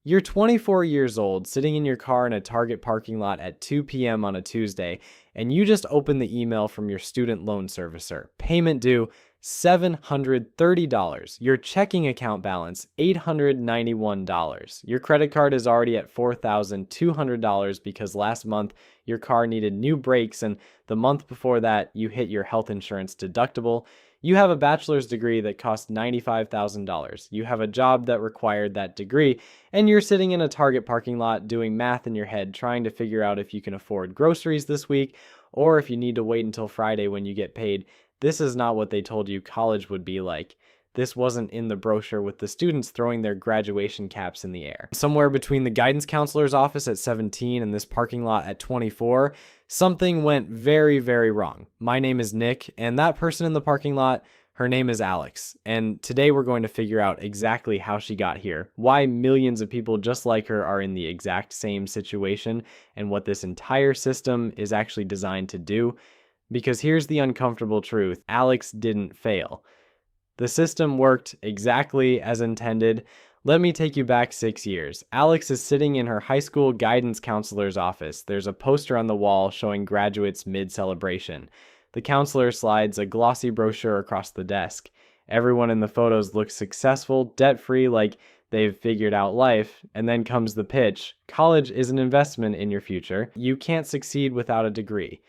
You're 24 years old, sitting in your car in a Target parking lot at 2 p.m. on a Tuesday, and you just open the email from your student loan servicer. Payment due $730. Your checking account balance $891. Your credit card is already at $4,200 because last month your car needed new brakes, and the month before that you hit your health insurance deductible. You have a bachelor's degree that cost $95,000. You have a job that required that degree, and you're sitting in a Target parking lot doing math in your head, trying to figure out if you can afford groceries this week or if you need to wait until Friday when you get paid. This is not what they told you college would be like. This wasn't in the brochure with the students throwing their graduation caps in the air. Somewhere between the guidance counselor's office at 17 and this parking lot at 24, something went very, very wrong. My name is Nick, and that person in the parking lot, her name is Alex. And today we're going to figure out exactly how she got here, why millions of people just like her are in the exact same situation, and what this entire system is actually designed to do. Because here's the uncomfortable truth: Alex didn't fail. The system worked exactly as intended. Let me take you back 6 years. Alex is sitting in her high school guidance counselor's office. There's a poster on the wall showing graduates mid-celebration. The counselor slides a glossy brochure across the desk. Everyone in the photos looks successful, debt-free, like they've figured out life. And then comes the pitch. College is an investment in your future. You can't succeed without a degree.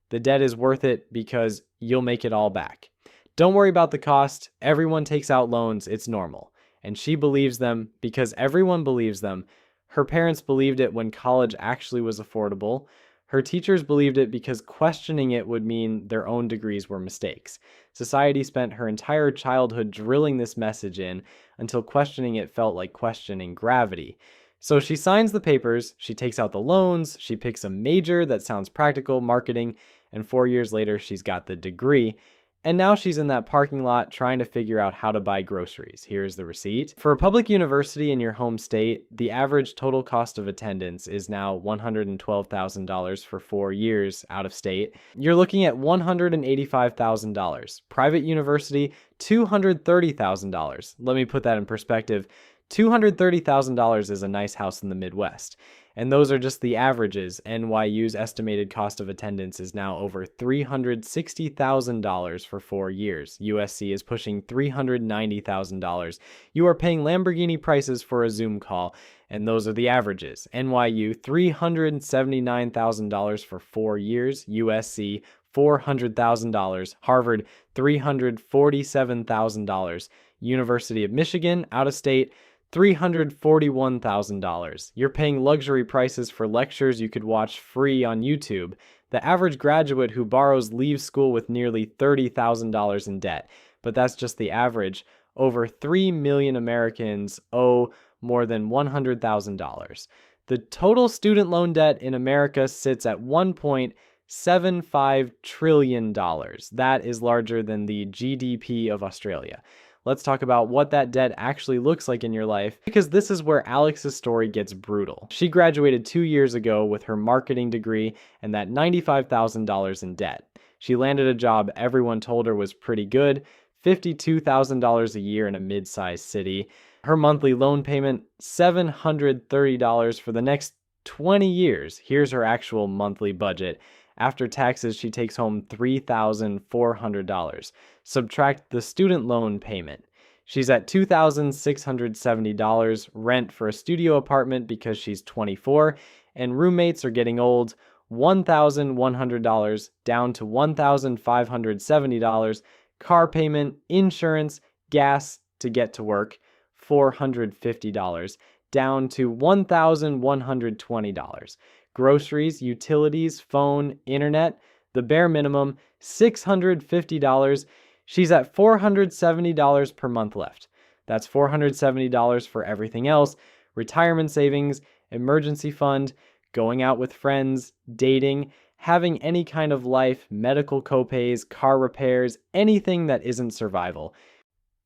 The debt is worth it because you'll make it all back. Don't worry about the cost. Everyone takes out loans. It's normal. And she believes them because everyone believes them. Her parents believed it when college actually was affordable. Her teachers believed it because questioning it would mean their own degrees were mistakes. Society spent her entire childhood drilling this message in until questioning it felt like questioning gravity. So she signs the papers, she takes out the loans, she picks a major that sounds practical, marketing, and 4 years later she's got the degree. And now she's in that parking lot trying to figure out how to buy groceries. Here's the receipt. For a public university in your home state, the average total cost of attendance is now $112,000 for 4 years out of state. You're looking at $185,000. Private university, $230,000. Let me put that in perspective. $230,000 is a nice house in the Midwest. And those are just the averages. NYU's estimated cost of attendance is now over $360,000 for 4 years. USC is pushing $390,000. You are paying Lamborghini prices for a Zoom call, and those are the averages. NYU, $379,000 for 4 years. USC, $400,000. Harvard, $347,000. University of Michigan, out of state, $341,000. You're paying luxury prices for lectures you could watch free on YouTube. The average graduate who borrows leaves school with nearly $30,000 in debt. But that's just the average. Over 3 million Americans owe more than $100,000. The total student loan debt in America sits at $1.75 trillion. That is larger than the GDP of Australia. Let's talk about what that debt actually looks like in your life, because this is where Alex's story gets brutal. She graduated 2 years ago with her marketing degree and that $95,000 in debt. She landed a job everyone told her was pretty good, $52,000 a year in a mid-sized city. Her monthly loan payment, $730 for the next 20 years. Here's her actual monthly budget. After taxes, she takes home $3,400. Subtract the student loan payment. She's at $2,670 rent for a studio apartment because she's 24, and roommates are getting old. $1,100 down to $1,570. Car payment, insurance, gas to get to work, $450 down to $1,120. Groceries, utilities, phone, internet, the bare minimum, $650. She's at $470 per month left. That's $470 for everything else: retirement savings, emergency fund, going out with friends, dating, having any kind of life, medical copays, car repairs, anything that isn't survival.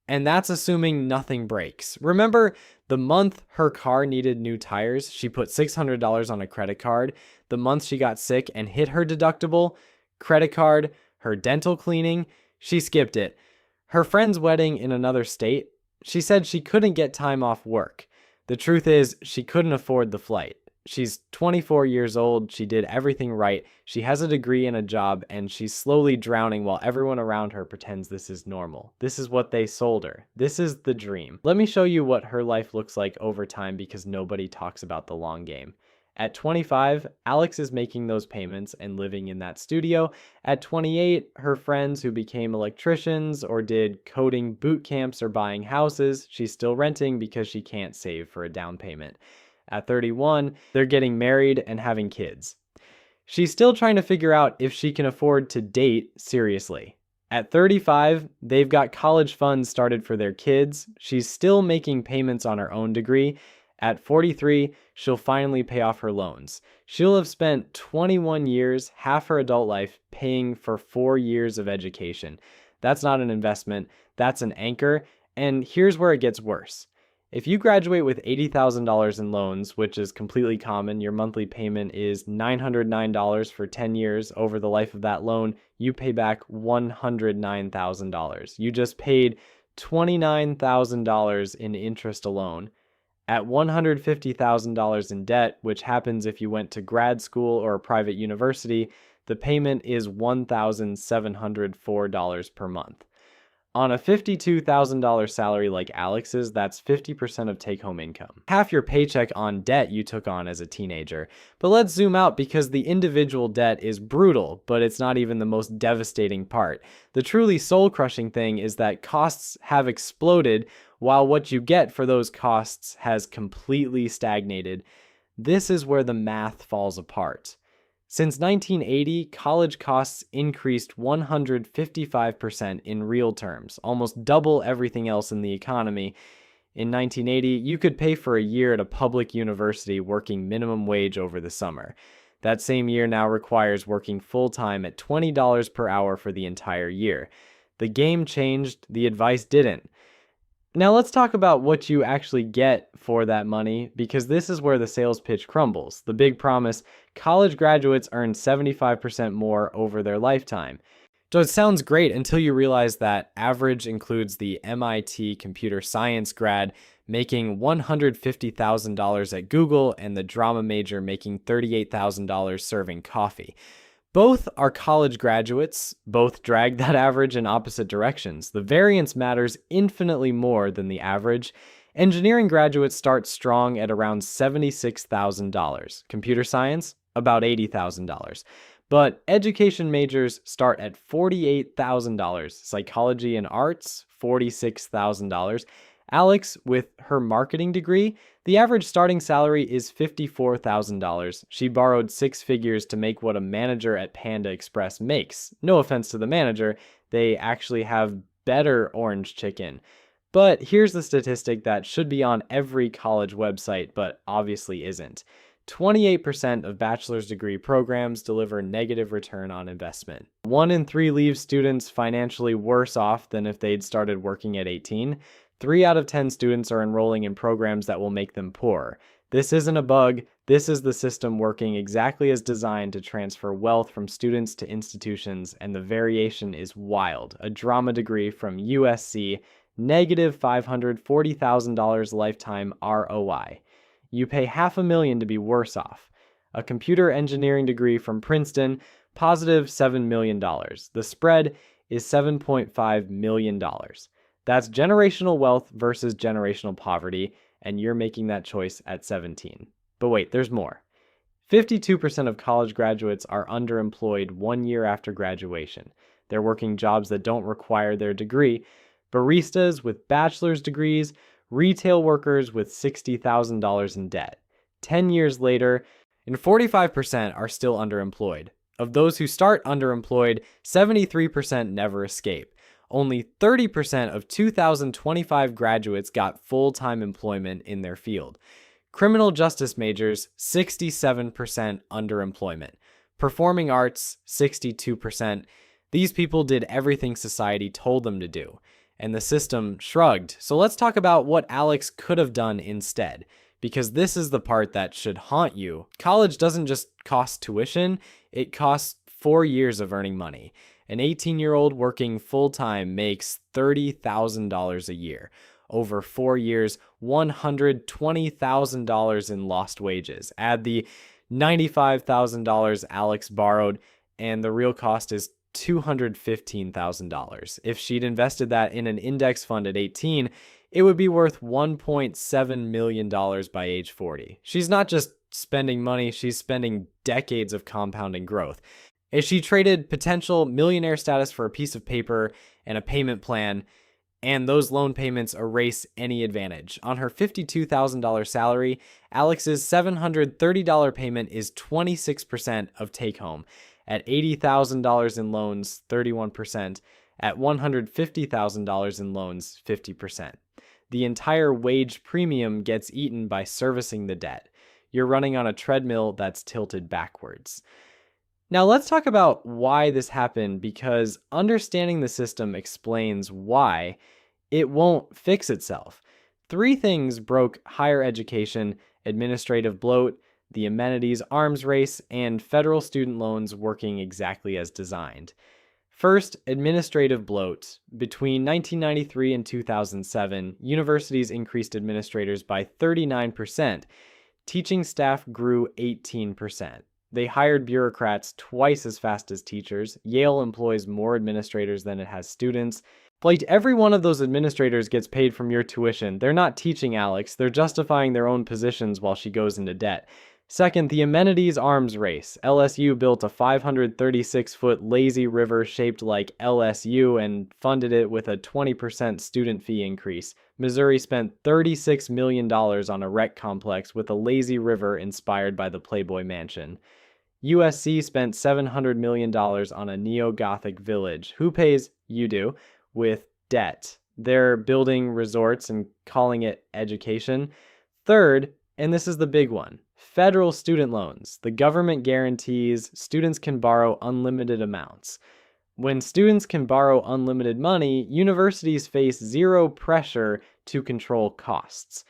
And that's assuming nothing breaks. Remember, the month her car needed new tires, she put $600 on a credit card. The month she got sick and hit her deductible, credit card, her dental cleaning, she skipped it. Her friend's wedding in another state, she said she couldn't get time off work. The truth is, she couldn't afford the flight. She's 24 years old, she did everything right, she has a degree and a job, and she's slowly drowning while everyone around her pretends this is normal. This is what they sold her. This is the dream. Let me show you what her life looks like over time because nobody talks about the long game. At 25, Alex is making those payments and living in that studio. At 28, her friends who became electricians or did coding boot camps or buying houses, she's still renting because she can't save for a down payment. At 31, they're getting married and having kids. She's still trying to figure out if she can afford to date seriously. At 35, they've got college funds started for their kids. She's still making payments on her own degree. At 43, she'll finally pay off her loans. She'll have spent 21 years, half her adult life, paying for 4 years of education. That's not an investment, that's an anchor, and here's where it gets worse. If you graduate with $80,000 in loans, which is completely common, your monthly payment is $909 for 10 years. Over the life of that loan, you pay back $109,000. You just paid $29,000 in interest alone. At $150,000 in debt, which happens if you went to grad school or a private university, the payment is $1,704 per month. On a $52,000 salary like Alex's, that's 50% of take-home income. Half your paycheck on debt you took on as a teenager. But let's zoom out because the individual debt is brutal, but it's not even the most devastating part. The truly soul-crushing thing is that costs have exploded while what you get for those costs has completely stagnated. This is where the math falls apart. Since 1980, college costs increased 155% in real terms, almost double everything else in the economy. In 1980, you could pay for a year at a public university working minimum wage over the summer. That same year now requires working full-time at $20 per hour for the entire year. The game changed, the advice didn't. Now let's talk about what you actually get for that money, because this is where the sales pitch crumbles. The big promise: college graduates earn 75% more over their lifetime. So it sounds great until you realize that average includes the MIT computer science grad making $150,000 at Google and the drama major making $38,000 serving coffee. Both are college graduates, both drag that average in opposite directions. The variance matters infinitely more than the average. Engineering graduates start strong at around $76,000. Computer science, about $80,000. But education majors start at $48,000. Psychology and arts, $46,000. Alex, with her marketing degree, the average starting salary is $54,000. She borrowed 6 figures to make what a manager at Panda Express makes. No offense to the manager, they actually have better orange chicken. But here's the statistic that should be on every college website, but obviously isn't. 28% of bachelor's degree programs deliver negative return on investment. 1 in 3 leave students financially worse off than if they'd started working at 18. 3 out of 10 students are enrolling in programs that will make them poorer. This isn't a bug, this is the system working exactly as designed to transfer wealth from students to institutions, and the variation is wild. A drama degree from USC, negative $540,000 lifetime ROI. You pay $500,000 to be worse off. A computer engineering degree from Princeton, positive $7 million. The spread is $7.5 million. That's generational wealth versus generational poverty, and you're making that choice at 17. But wait, there's more. 52% of college graduates are underemployed 1 year after graduation. They're working jobs that don't require their degree. Baristas with bachelor's degrees, retail workers with $60,000 in debt. 10 years later, and 45% are still underemployed. Of those who start underemployed, 73% never escape. Only 30% of 2025 graduates got full-time employment in their field. Criminal justice majors, 67% underemployment. Performing arts, 62%. These people did everything society told them to do, and the system shrugged. So let's talk about what Alex could have done instead, because this is the part that should haunt you. College doesn't just cost tuition, it costs 4 years of earning money. An 18-year-old working full-time makes $30,000 a year. over 4 years, $120,000 in lost wages. Add the $95,000 Alex borrowed, and the real cost is $215,000. If she'd invested that in an index fund at 18, it would be worth $1.7 million by age 40. She's not just spending money, she's spending decades of compounding growth. If she traded potential millionaire status for a piece of paper and a payment plan, and those loan payments erase any advantage. On her $52,000 salary, Alex's $730 payment is 26% of take-home. At $80,000 in loans, 31%. At $150,000 in loans, 50%. The entire wage premium gets eaten by servicing the debt. You're running on a treadmill that's tilted backwards. Now let's talk about why this happened, because understanding the system explains why it won't fix itself. 3 things broke higher education: administrative bloat, the amenities arms race, and federal student loans working exactly as designed. First, administrative bloat. Between 1993 and 2007, universities increased administrators by 39%. Teaching staff grew 18%. They hired bureaucrats twice as fast as teachers. Yale employs more administrators than it has students. Like, every one of those administrators gets paid from your tuition. They're not teaching Alex, they're justifying their own positions while she goes into debt. Second, the amenities arms race. LSU built a 536-foot lazy river shaped like LSU and funded it with a 20% student fee increase. Missouri spent $36 million on a rec complex with a lazy river inspired by the Playboy Mansion. USC spent $700 million on a neo-Gothic village. Who pays? You do. With debt. They're building resorts and calling it education. Third, and this is the big one, federal student loans. The government guarantees students can borrow unlimited amounts. When students can borrow unlimited money, universities face zero pressure to control costs.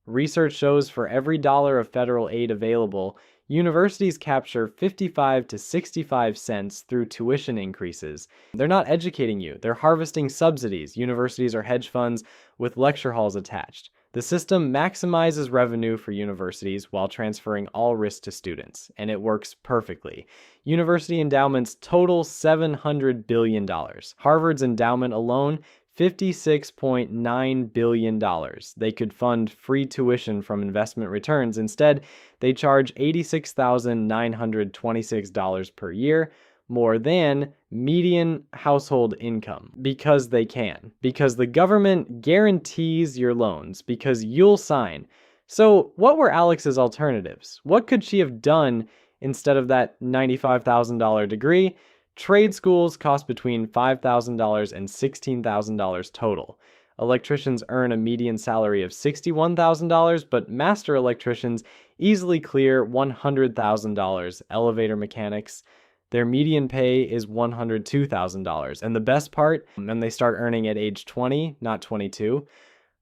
Research shows for every dollar of federal aid available, universities capture 55 to 65 cents through tuition increases. They're not educating you, they're harvesting subsidies. Universities are hedge funds with lecture halls attached. The system maximizes revenue for universities while transferring all risk to students, and it works perfectly. University endowments total $700 billion. Harvard's endowment alone, $56.9 billion. They could fund free tuition from investment returns. Instead, they charge $86,926 per year, more than median household income, because they can. Because the government guarantees your loans, because you'll sign. So what were Alex's alternatives? What could she have done instead of that $95,000 degree? Trade schools cost between $5,000 and $16,000 total. Electricians earn a median salary of $61,000, but master electricians easily clear $100,000. Elevator mechanics, their median pay is $102,000. And the best part, and they start earning at age 20, not 22.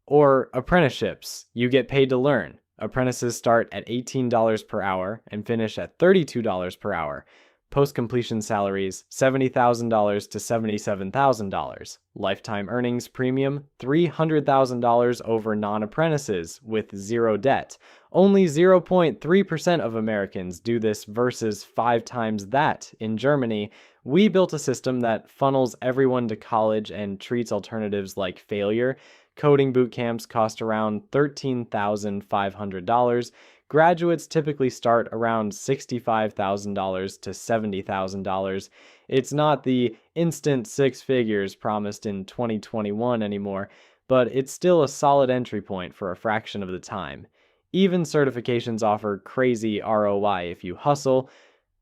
Or apprenticeships, you get paid to learn. Apprentices start at $18 per hour and finish at $32 per hour. Post-completion salaries, $70,000 to $77,000. Lifetime earnings premium, $300,000 over non-apprentices with zero debt. Only 0.3% of Americans do this versus 5 times that in Germany. We built a system that funnels everyone to college and treats alternatives like failure. Coding boot camps cost around $13,500. Graduates typically start around $65,000 to $70,000. It's not the instant 6 figures promised in 2021 anymore, but it's still a solid entry point for a fraction of the time. Even certifications offer crazy ROI if you hustle.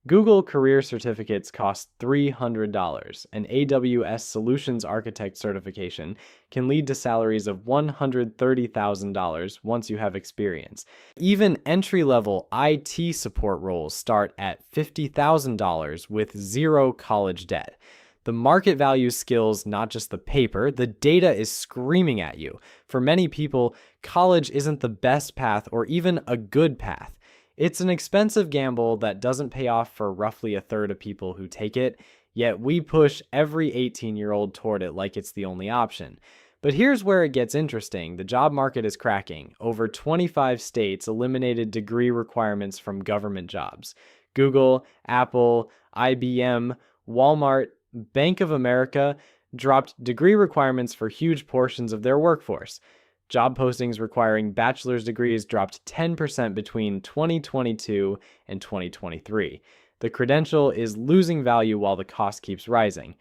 Google career certificates cost $300. An AWS Solutions Architect certification can lead to salaries of $130,000 once you have experience. Even entry-level IT support roles start at $50,000 with zero college debt. The market values skills, not just the paper. The data is screaming at you. For many people, college isn't the best path or even a good path. It's an expensive gamble that doesn't pay off for roughly a third of people who take it, yet we push every 18-year-old toward it like it's the only option. But here's where it gets interesting. The job market is cracking. Over 25 states eliminated degree requirements from government jobs. Google, Apple, IBM, Walmart, Bank of America dropped degree requirements for huge portions of their workforce. Job postings requiring bachelor's degrees dropped 10% between 2022 and 2023. The credential is losing value while the cost keeps rising.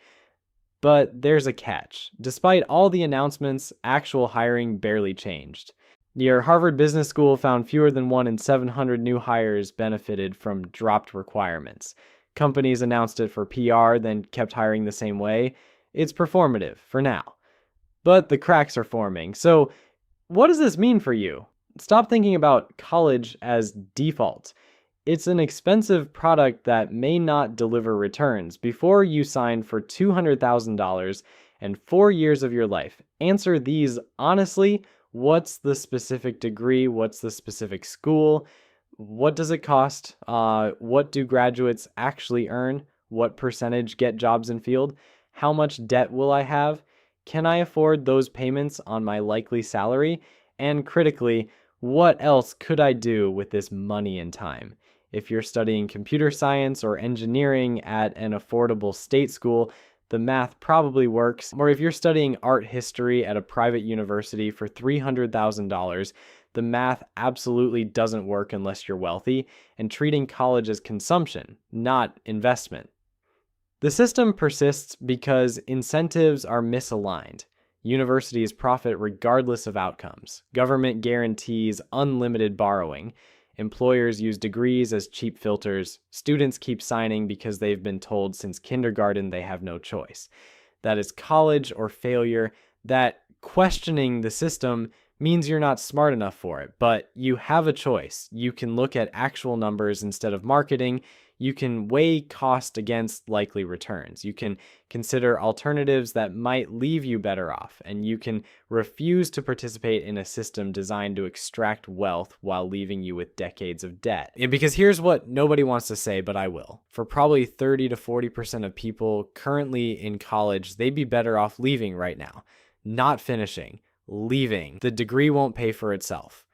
But there's a catch. Despite all the announcements, actual hiring barely changed. Your Harvard Business School found fewer than 1 in 700 new hires benefited from dropped requirements. Companies announced it for PR, then kept hiring the same way. It's performative for now. But the cracks are forming. So, what does this mean for you? Stop thinking about college as default. It's an expensive product that may not deliver returns. Before you sign for $200,000 and 4 years of your life, answer these honestly. What's the specific degree? What's the specific school? What does it cost? What do graduates actually earn? What percentage get jobs in field? How much debt will I have? Can I afford those payments on my likely salary? And critically, what else could I do with this money and time? If you're studying computer science or engineering at an affordable state school, the math probably works. Or if you're studying art history at a private university for $300,000, the math absolutely doesn't work unless you're wealthy, and treating college as consumption, not investment. The system persists because incentives are misaligned. Universities profit regardless of outcomes. Government guarantees unlimited borrowing. Employers use degrees as cheap filters. Students keep signing because they've been told since kindergarten they have no choice. That is college or failure. That questioning the system means you're not smart enough for it, but you have a choice. You can look at actual numbers instead of marketing. You can weigh cost against likely returns. You can consider alternatives that might leave you better off, and you can refuse to participate in a system designed to extract wealth while leaving you with decades of debt. Because here's what nobody wants to say, but I will. For probably 30 to 40% of people currently in college, they'd be better off leaving right now. Not finishing, leaving. The degree won't pay for itself.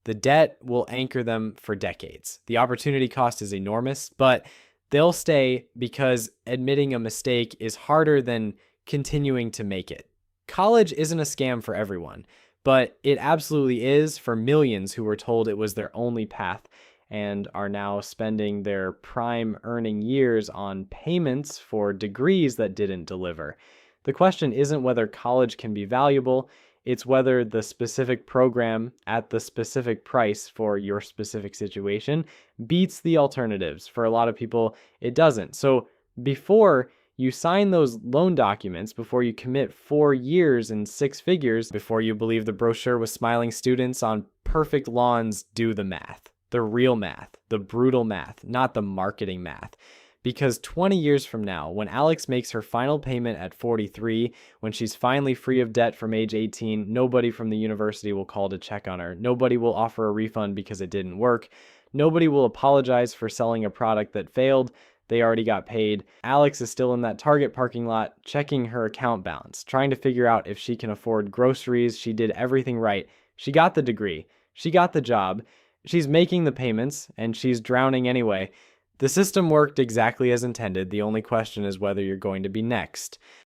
The debt will anchor them for decades. The opportunity cost is enormous, but they'll stay because admitting a mistake is harder than continuing to make it. College isn't a scam for everyone, but it absolutely is for millions who were told it was their only path and are now spending their prime earning years on payments for degrees that didn't deliver. The question isn't whether college can be valuable. It's whether the specific program at the specific price for your specific situation beats the alternatives. For a lot of people, it doesn't. So before you sign those loan documents, before you commit 4 years and 6 figures, before you believe the brochure with smiling students on perfect lawns, do the math. The real math, the brutal math, not the marketing math. Because 20 years from now, when Alex makes her final payment at 43, when she's finally free of debt from age 18, nobody from the university will call to check on her. Nobody will offer a refund because it didn't work. Nobody will apologize for selling a product that failed. They already got paid. Alex is still in that Target parking lot, checking her account balance, trying to figure out if she can afford groceries. She did everything right. She got the degree. She got the job. She's making the payments, and she's drowning anyway. The system worked exactly as intended. The only question is whether you're going to be next.